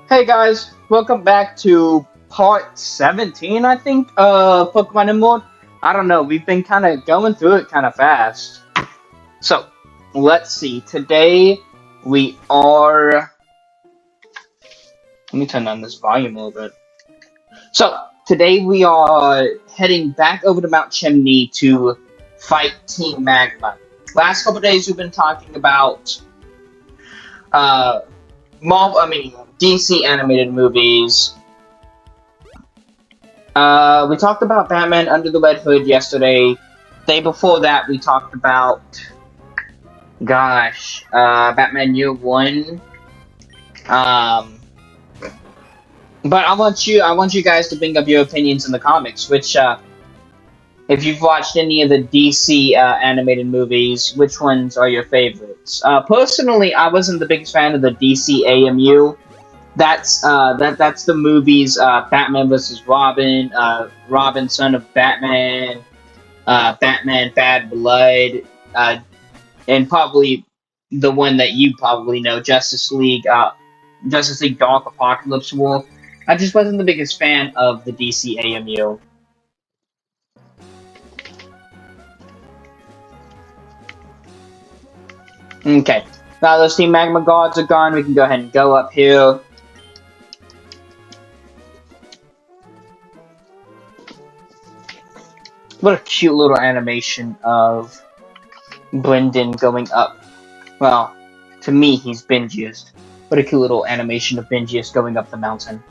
Hey guys, welcome back to part 17, I think, Pokemon Emerald. I don't know, we've been kind of going through it kind of fast. So, let's see. Today we are. Let me turn down this volume a little bit. So, today we are heading back over to Mount Chimney to fight Team Magma. Last couple days we've been talking about, uh, DC animated movies. We talked about Batman Under the Red Hood yesterday. Day before that, we talked about, Batman Year One. Um, but I want you guys to bring up your opinions in the comics. If you've watched any of the DC animated movies, which ones are your favorites? Personally, I wasn't the biggest fan of the DC AMU. That's the movies Batman versus Robin, Robin Son of Batman, Batman Bad Blood, uh, and probably the one that you probably know, Justice League Dark Apocalypse War. I just wasn't the biggest fan of the DC AMU. Okay, now those Team Magma Gods are gone. We can go ahead and go up here. What a cute little animation of Brendan going up. Well, to me, he's Bingiest. What a cute little animation of Bingiest going up the mountain.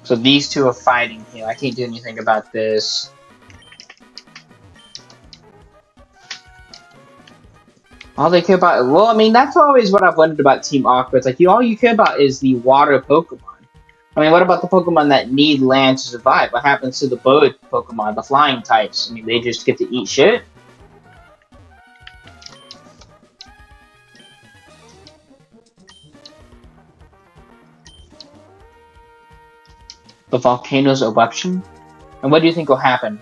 So these two are fighting here. I can't do anything about this. All they care about, well, I mean, that's always what I've wondered about Team Aqua. It's like, all you care about is the water Pokemon. I mean, what about the Pokemon that need land to survive? What happens to the bird Pokemon, the flying types? I mean, they just get to eat shit? The volcano's eruption? And what do you think will happen?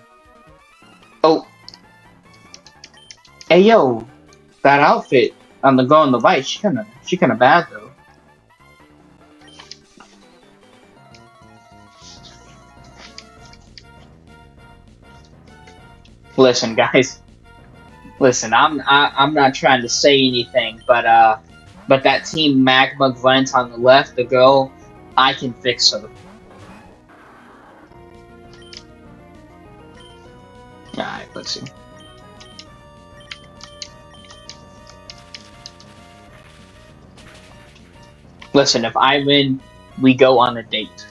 Oh. Hey, yo. That outfit on the girl on the right, she kinda bad, though. Listen, guys. Listen, I'm not trying to say anything, but that Team Magma Grunt on the left, the girl, I can fix her. Alright, let's see. Listen, if I win, we go on a date.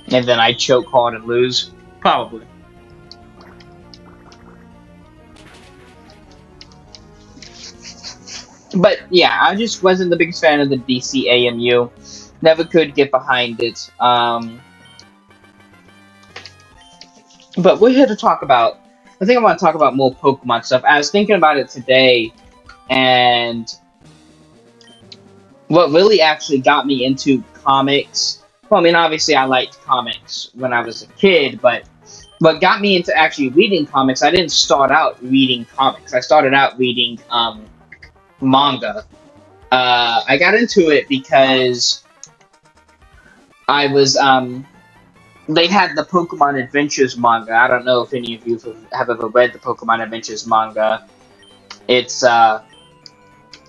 And then I choke hard and lose? Probably. But yeah, I just wasn't the biggest fan of the DC AMU. Never could get behind it. But we're here to talk about. I think I want to talk about more Pokemon stuff. I was thinking about it today, and what really actually got me into comics. Well, I mean, obviously, I liked comics when I was a kid, but what got me into actually reading comics, I didn't start out reading comics. I started out reading manga. I got into it because I was they had the Pokemon Adventures manga. I don't know if any of you have ever read the Pokemon Adventures manga. It's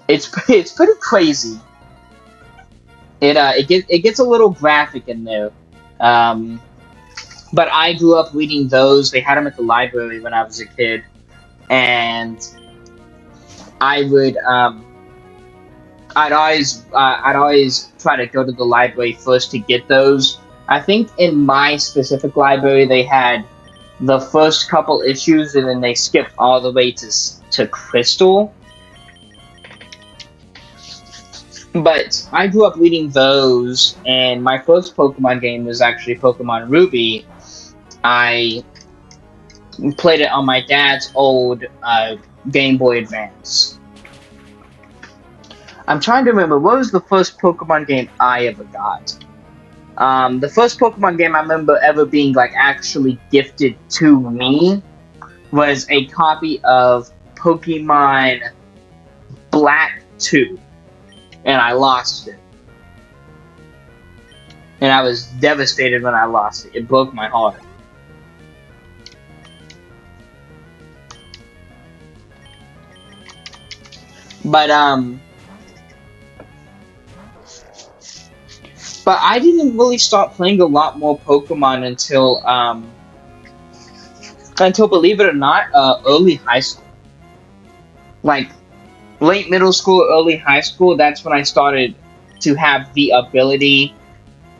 it's pretty crazy. It gets a little graphic in there. Um, but I grew up reading those. They had them at the library when I was a kid, and I would I'd always try to go to the library first to get those. I think in my specific library they had the first couple issues, and then they skipped all the way to Crystal. But I grew up reading those, and my first Pokemon game was actually Pokemon Ruby. I played it on my dad's old Game Boy Advance. I'm trying to remember, what was the first Pokemon game I ever got? The first Pokemon game I remember ever being like actually gifted to me was a copy of Pokemon Black 2, and I lost it. And I was devastated when I lost it. It broke my heart. But I didn't really start playing a lot more Pokemon until believe it or not, early high school. Like late middle school, early high school. That's when I started to have the ability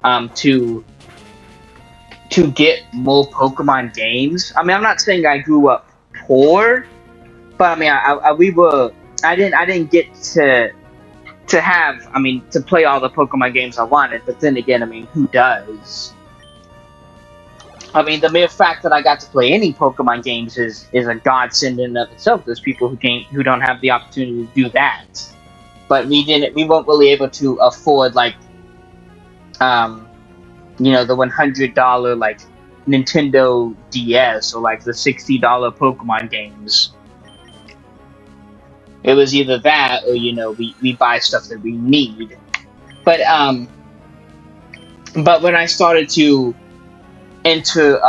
to get more Pokemon games. I mean, I'm not saying I grew up poor, but I mean, I didn't get to have, I mean, to play all the Pokemon games I wanted. But then again, I mean, who does? I mean, the mere fact that I got to play any Pokemon games is a godsend in and of itself. There's people who don't have the opportunity to do that, but we weren't really able to afford like the $100 like Nintendo DS or like the $60 Pokemon games. It was either that or we buy stuff that we need. But when I started to enter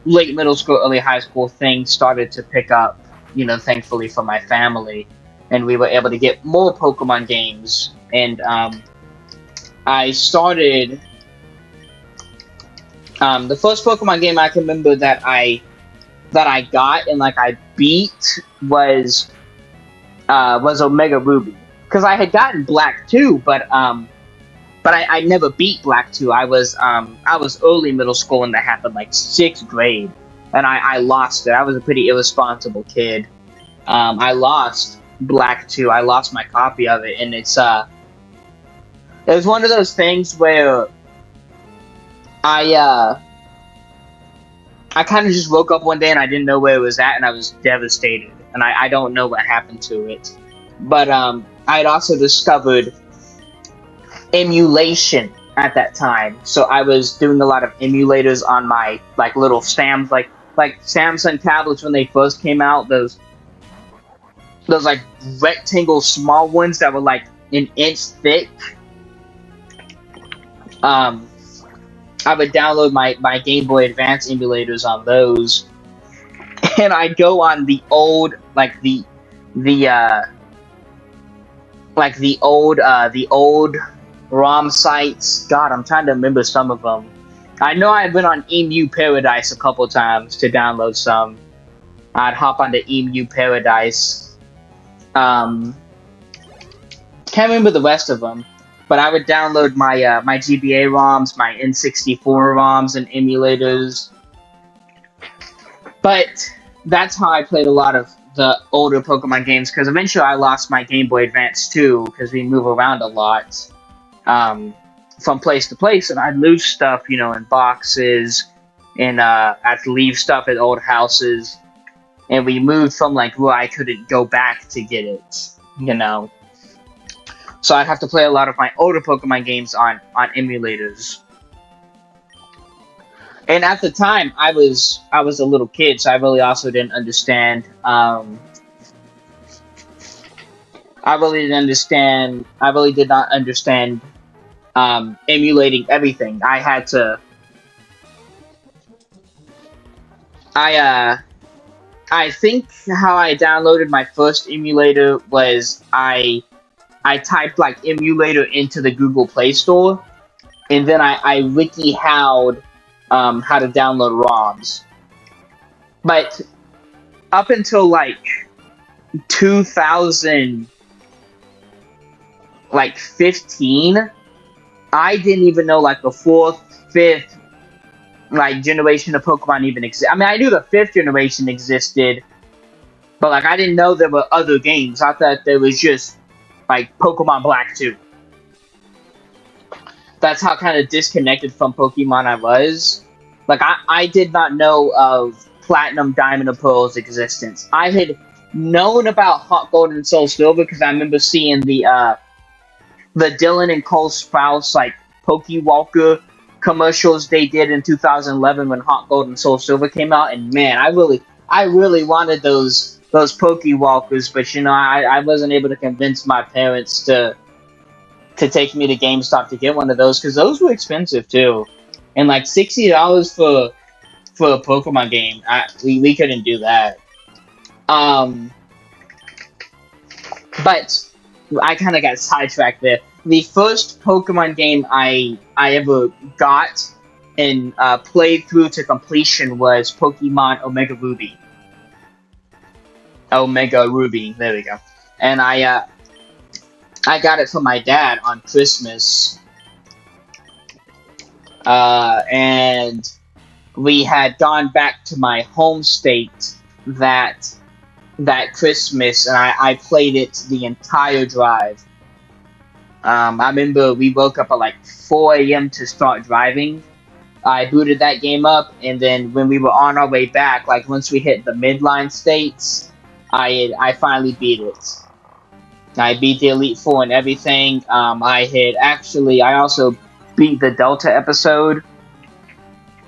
late middle school, early high school, things started to pick up. Thankfully for my family, and we were able to get more Pokemon games. And I started. The first Pokemon game I can remember that I got and like I beat was Omega Ruby, because I had gotten Black 2, but I never beat Black 2. I was early middle school, and that happened like 6th grade, and I lost it. I was a pretty irresponsible kid. I lost Black 2. I lost my copy of it, and it was one of those things where I kind of just woke up one day and I didn't know where it was at, and I was devastated, and I don't know what happened to it. But I had also discovered emulation at that time, so I was doing a lot of emulators on my like little like Samsung tablets when they first came out. Those like rectangle small ones that were like an inch thick. I would download my Game Boy Advance emulators on those, and I'd go on the old the old ROM sites. God, I'm trying to remember some of them. I know I've been on Emu Paradise a couple times to download some. I'd hop onto Emu Paradise. Can't remember the rest of them. But I would download my my GBA ROMs, my N64 ROMs, and emulators. But that's how I played a lot of the older Pokemon games, because eventually I lost my Game Boy Advance too, because we move around a lot from place to place, and I'd lose stuff, in boxes, and I'd leave stuff at old houses, and we moved from like where I couldn't go back to get it, So I'd have to play a lot of my older Pokemon games on emulators. And at the time, I was a little kid, so I really also didn't understand. I really did not understand emulating everything. I had to. I think how I downloaded my first emulator was I typed like emulator into the Google Play Store, and then I wiki-howed how to download ROMs. But up until like 2015, I didn't even know like the 4th, 5th like generation of Pokemon even existed. I mean, I knew the 5th generation existed, but like I didn't know there were other games. I thought there was just like Pokemon Black 2. That's how kind of disconnected from Pokemon I was. Like I did not know of Platinum, Diamond, and Pearl's existence. I had known about Heart Gold and Soul Silver because I remember seeing the Dylan and Cole Sprouse like Pokewalker commercials they did in 2011 when Heart Gold and Soul Silver came out, and man, I really wanted those Pokewalkers, but you know, I wasn't able to convince my parents to take me to GameStop to get one of those because those were expensive too, and like $60 for a Pokemon game, we couldn't do that. Um, but I kind of got sidetracked there. The first Pokemon game I ever got and played through to completion was Pokemon Omega Ruby. Omega Ruby, there we go. And I got it from my dad on Christmas, and we had gone back to my home state that Christmas, and I played it the entire drive. I remember we woke up at like 4 a.m. to start driving. I booted that game up, and then when we were on our way back, like once we hit the midline states, I finally beat it. I beat the Elite Four and everything. I also beat the Delta episode.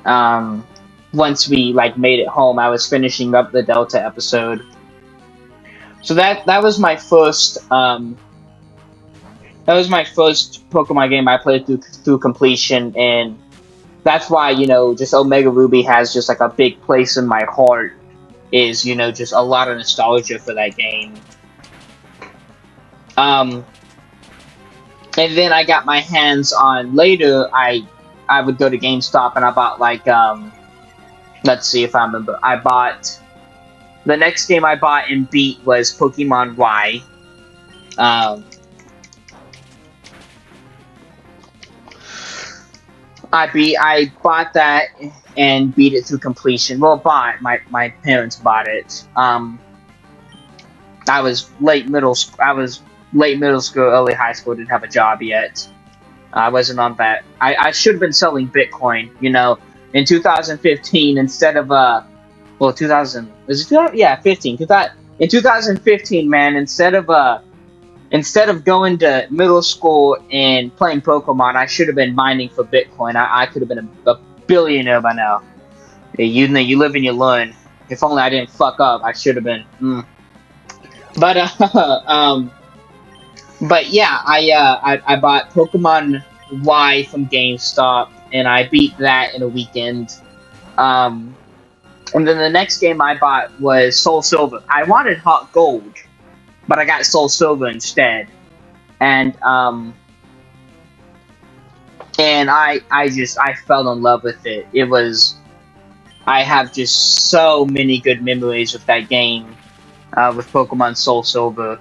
Once we like made it home, I was finishing up the Delta episode. So that was my first Pokemon game I played through completion, and that's why, you know, just Omega Ruby has just like a big place in my heart. Is, you know, just a lot of nostalgia for that game. And then I got my hands on later. I would go to GameStop and I bought like let's see if I remember. I bought the next game I bought and beat was Pokemon Y. I bought that and beat it through completion. Well, my parents bought it. I was late middle school, early high school. Didn't have a job yet. I wasn't on that. I should have been selling Bitcoin. You know, in 2015 instead of 2000 was it 2000? Yeah, 15. In 2015, man, instead of going to middle school and playing Pokemon, I should have been mining for Bitcoin. I could have been a billionaire by now. You know, you live and you learn. If only I didn't fuck up, I should have been. But but yeah, I bought Pokemon Y from GameStop, and I beat that in a weekend. And then the next game I bought was Soul Silver. I wanted Heart Gold, but I got Soul Silver instead. And I fell in love with it. I have just so many good memories with that game, with Pokemon Soul Silver.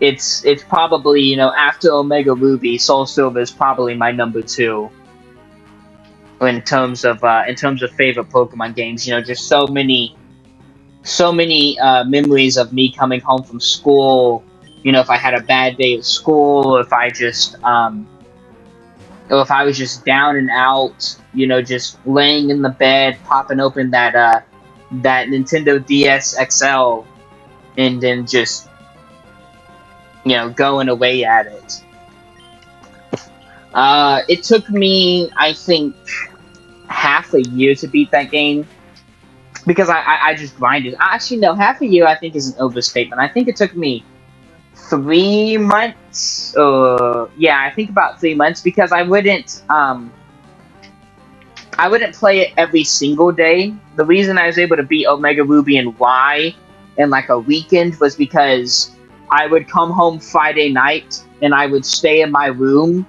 It's probably, you know, after Omega Ruby, Soul Silver is probably my number 2 in terms of favorite Pokemon games. You know, just so many memories of me coming home from school. You know, if I had a bad day at school, if I was just down and out, you know, just laying in the bed, popping open that Nintendo DS XL, and then just, you know, going away at it. It took me, I think, half a year to beat that game because I just grinded. Actually, no, half a year I think is an overstatement. I think it took me 3 months. Yeah, I think about 3 months because I wouldn't play it every single day. The reason I was able to beat Omega Ruby and Y in like a weekend was because I would come home Friday night and I would stay in my room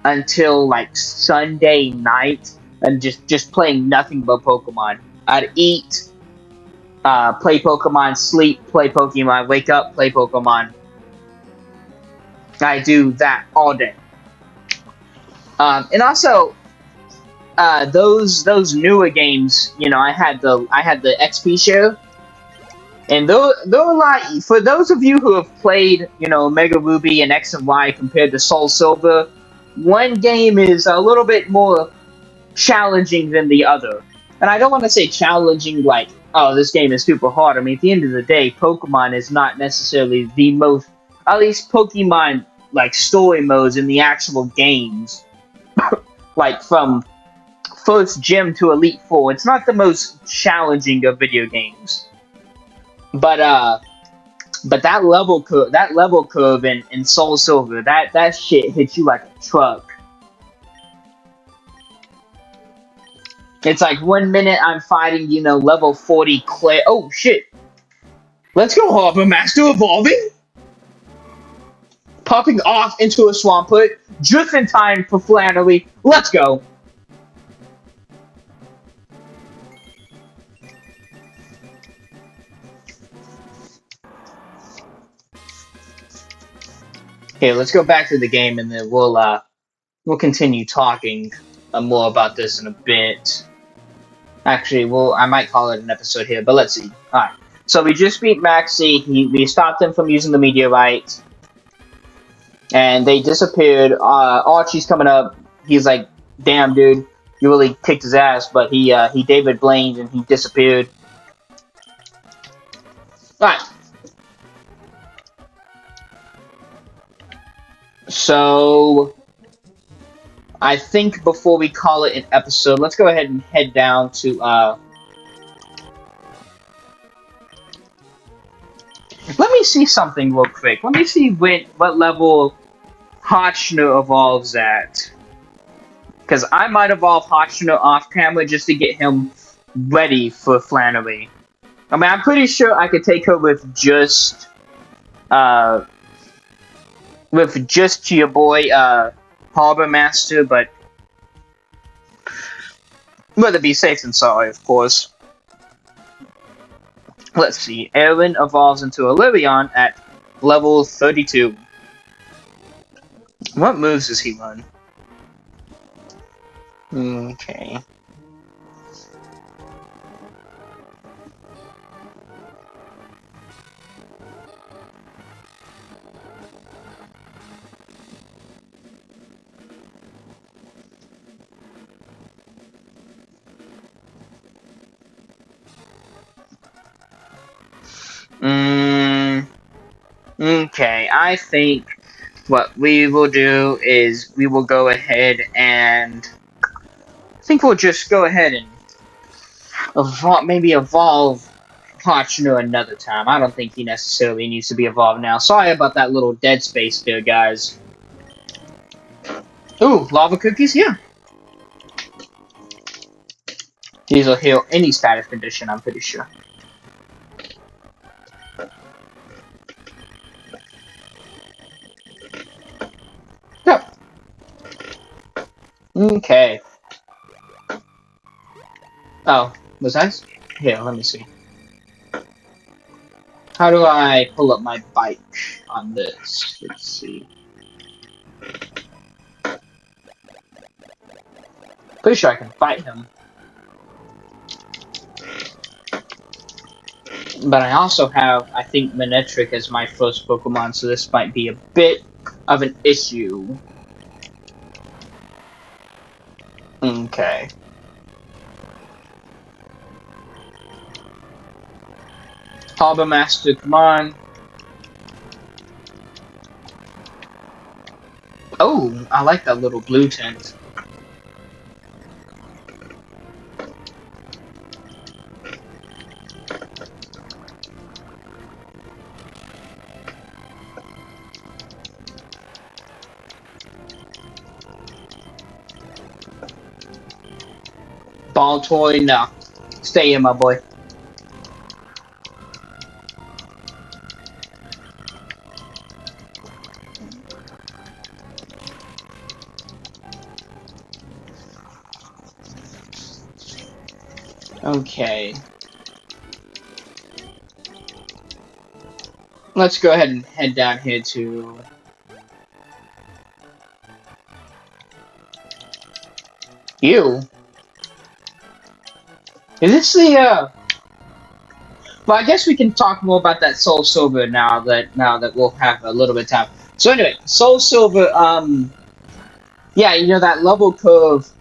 until like Sunday night and just playing nothing but Pokemon. I'd eat, play Pokemon, sleep, play Pokemon, wake up, play Pokemon. I do that all day. And also, those newer games, you know, I had the XP share, and they're a lot. For those of you who have played, you know, Mega Ruby and X and Y compared to Soul Silver, one game is a little bit more challenging than the other. And I don't want to say challenging like, oh, this game is super hard. I mean, at the end of the day, Pokemon is not necessarily the most, at least Pokemon like story modes in the actual games, like from first gym to Elite Four, it's not the most challenging of video games. but that level curve in Soul Silver, that shit hits you like a truck. It's like 1 minute I'm fighting, level 40 Clay. Oh shit! Let's go, Harbor Master evolving, popping off into a Swampert, just in time for Flannery. Let's go. Okay, let's go back to the game, and then we'll continue talking more about this in a bit. Actually, I might call it an episode here, but let's see. All right. So we just beat Maxi. We stopped him from using the meteorite, and they disappeared. Archie's coming up. He's like, "Damn, dude, you really kicked his ass," but he David Blaine and he disappeared. All right. So I think before we call it an episode, let's go ahead and head down to let me see something real quick. Let me see what level Hotchner evolves at. Because I might evolve Hotchner off camera just to get him ready for Flannery. I mean, I'm pretty sure I could take her with just your boy Harbor Master, but rather be safe than sorry, of course. Let's see. Aaron evolves into a Lirion at level 32. What moves does he run? Okay. Okay, I think what we will do is we will go ahead and I think we'll just go ahead and evolve Hotchner another time. I don't think he necessarily needs to be evolved now. Sorry about that little dead space there, guys. Ooh, lava cookies, yeah. These will heal any status condition, I'm pretty sure. Yep. Okay. Oh, was I? Here, let me see. How do I pull up my bike on this? Let's see. Pretty sure I can fight him. But I also have, I think, Manectric as my first Pokemon, so this might be a bit of an issue. Okay. Harbor Master, come on. Oh, I like that little blue tint. Ball toy, no. Stay in, my boy. Okay. Let's go ahead and head down here to... Ew. Is this the, Well, I guess we can talk more about that Soul Silver now that we'll have a little bit of time. So anyway, Soul Silver, yeah, that level curve,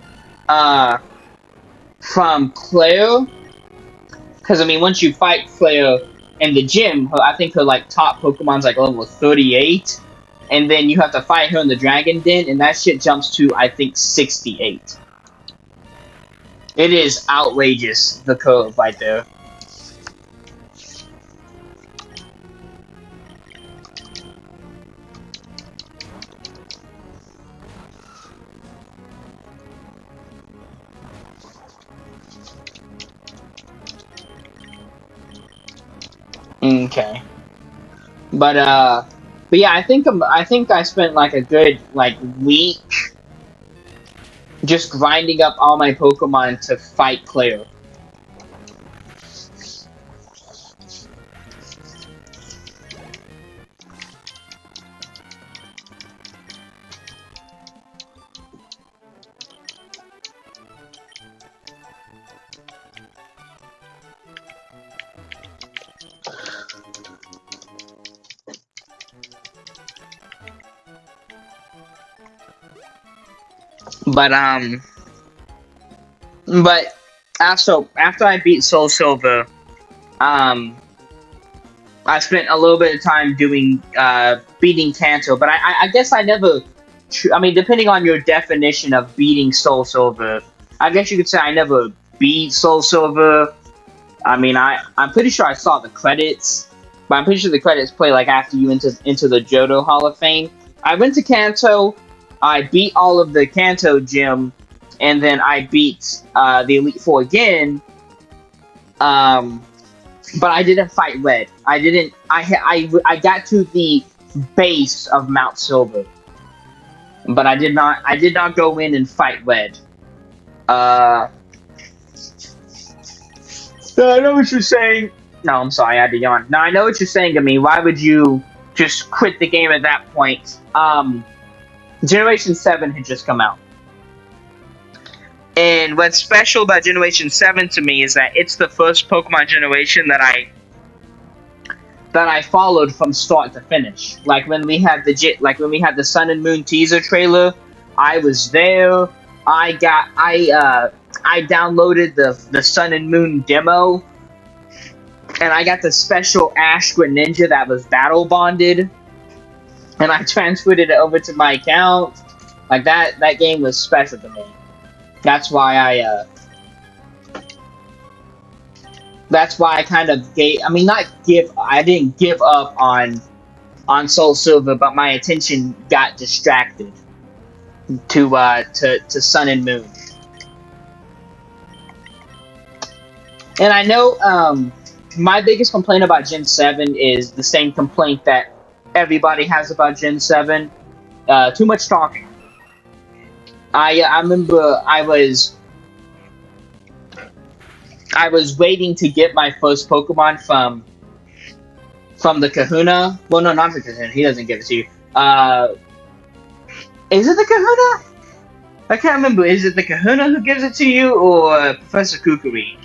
from Claire, because I mean, once you fight Claire in the gym, I think her like top Pokemon's like level 38, and then you have to fight her in the Dragon Den, and that shit jumps to I think 68. It is outrageous, the curve right there. Okay. But but yeah, I think I spent like a good like week just grinding up all my Pokemon to fight Claire. But but also after I beat Soul Silver, um, I spent a little bit of time doing beating Kanto. But I guess I never. I mean, depending on your definition of beating Soul Silver, I guess you could say I never beat Soul Silver. I mean, I'm pretty sure I saw the credits, but I'm pretty sure the credits play like after you into the Johto Hall of Fame. I went to Kanto, I beat all of the Kanto gym, and then I beat the Elite Four again. Um, but I didn't fight Red. I didn't. I got to the base of Mount Silver, but I did not. I did not go in and fight Red. Uh, So I know what you're saying. No, I'm sorry, I had to yawn. Now I know what you're saying to me. Why would you just quit the game at that point? Generation 7 had just come out. And what's special about Generation 7 to me is that it's the first Pokemon generation that I followed from start to finish. Like when we had the Sun and Moon teaser trailer, I was there. I downloaded the Sun and Moon demo, and I got the special Ash Greninja that was battle bonded, and I transferred it over to my account. Like that game was special to me. That's why I kind of gave. I mean, not give. I didn't give up on Soul Silver, but my attention got distracted to Sun and Moon. And I know my biggest complaint about Gen 7 is the same complaint that everybody has about Gen 7. Too much talking. I remember I was waiting to get my first Pokemon from the Kahuna. Well, no, not the Kahuna. He doesn't give it to you. Is it the Kahuna? I can't remember. Is it the Kahuna who gives it to you, or Professor Kukui?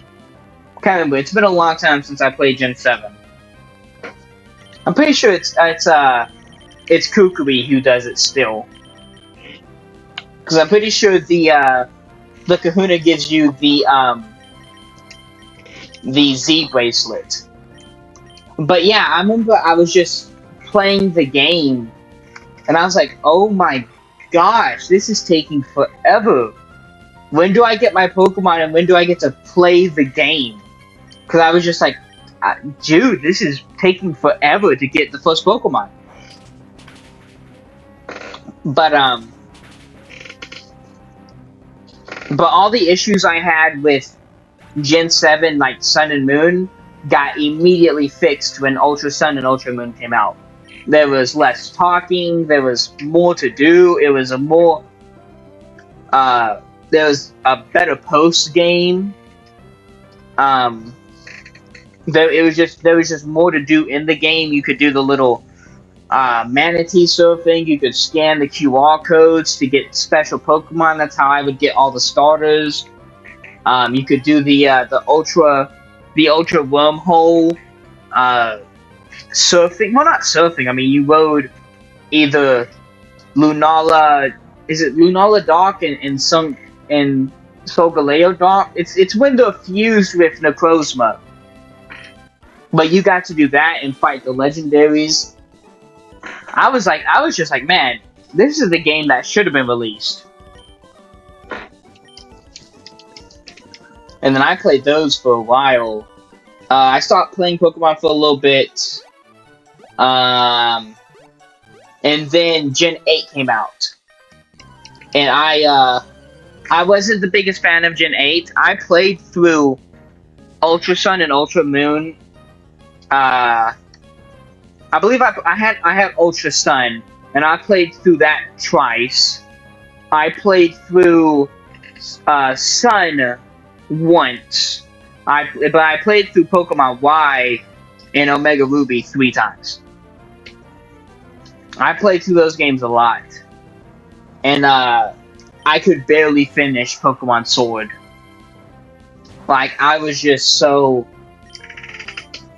I can't remember. It's been a long time since I played Gen 7. I'm pretty sure it's Kukui who does it still, because I'm pretty sure the Kahuna gives you the Z bracelet. But yeah, I remember I was just playing the game, and I was like, oh my gosh, this is taking forever. When do I get my Pokemon, and when do I get to play the game? Because I was just like, dude, this is taking forever to get the first Pokemon. But all the issues I had with Gen 7, like Sun and Moon, got immediately fixed when Ultra Sun and Ultra Moon came out. There was less talking, there was more to do, it was a more there was a better post game. There was just more to do in the game. You could do the little manatee surfing. You could scan the QR codes to get special Pokemon. That's how I would get all the starters. You could do the ultra wormhole surfing. Well, not surfing. I mean, you rode either Lunala. Is it Lunala Dock and Solgaleo Dock? It's when they're fused with Necrozma. But you got to do that and fight the legendaries. I was just like, man, this is the game that should have been released. And then I played those for a while. I stopped playing Pokemon for a little bit. And then Gen 8 came out. And I wasn't the biggest fan of Gen 8. I played through Ultra Sun and Ultra Moon uh, I believe I had Ultra Sun, and I played through that twice. I played through Sun once. But I played through Pokemon Y and Omega Ruby 3 times. I played through those games a lot, and I could barely finish Pokemon Sword. Like I was just so,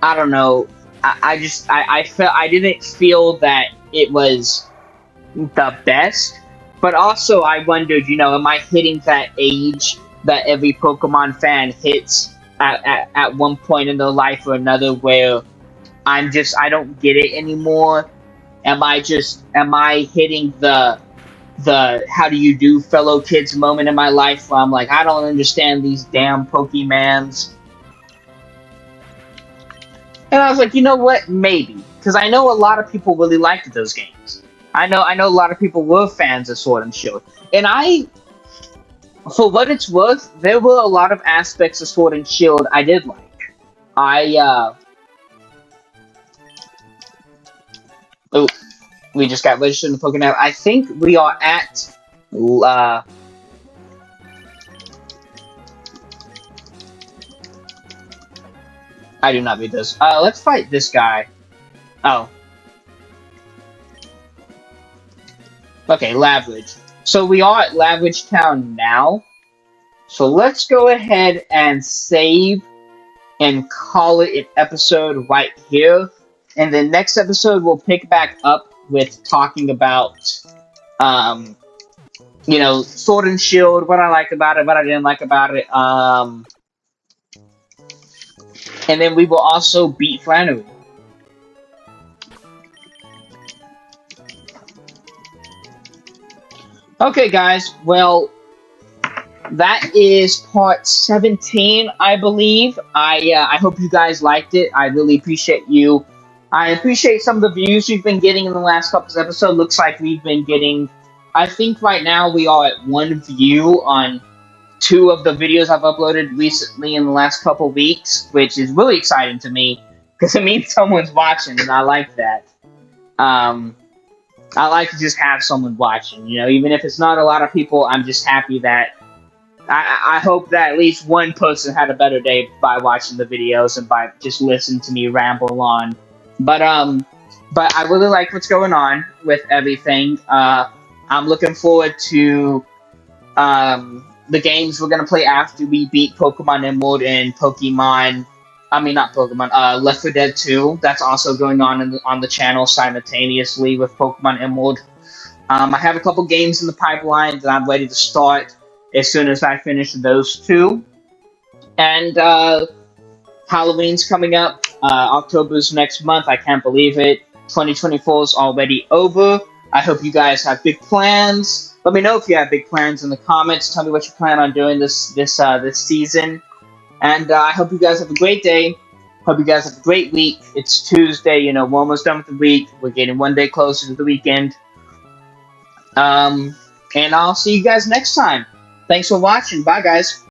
I don't know. I felt I didn't feel that it was the best, but also I wondered, am I hitting that age that every Pokemon fan hits at one point in their life or another where I don't get it anymore? Am I hitting the how do you do fellow kids moment in my life where I'm like, I don't understand these damn Pokemans? And I was like, you know what? Maybe. Because I know a lot of people really liked those games. I know a lot of people were fans of Sword and Shield. And for what it's worth, there were a lot of aspects of Sword and Shield I did like. Oh, we just got registered in the Pokemon. I think we are at, I do not read this. Let's fight this guy. Oh. Okay, Lavridge. So we are at Lavridge Town now. So let's go ahead and save and call it an episode right here. And the next episode we'll pick back up with talking about, Sword and Shield, what I liked about it, what I didn't like about it. And then we will also beat Flannery. Okay, guys. Well, that is part 17, I believe. I hope you guys liked it. I really appreciate you. I appreciate some of the views we've been getting in the last couple of episodes. Looks like we've been getting, I think right now we are at 1 view on 2 of the videos I've uploaded recently in the last couple of weeks, which is really exciting to me because it means someone's watching, and I like that. I like to just have someone watching, even if it's not a lot of people. I'm just happy that I hope that at least one person had a better day by watching the videos and by just listening to me ramble on. But I really like what's going on with everything. I'm looking forward to the games we're gonna play after we beat Pokemon Emerald and Pokemon. I mean, not Pokemon. Left 4 Dead 2. That's also going on the channel simultaneously with Pokemon Emerald. I have a couple games in the pipeline that I'm ready to start as soon as I finish those 2. And Halloween's coming up. October's next month. I can't believe it. 2024 is already over. I hope you guys have big plans. Let me know if you have big plans in the comments. Tell me what you plan on doing this season. And I hope you guys have a great day. Hope you guys have a great week. It's Tuesday. We're almost done with the week. We're getting one day closer to the weekend. And I'll see you guys next time. Thanks for watching. Bye, guys.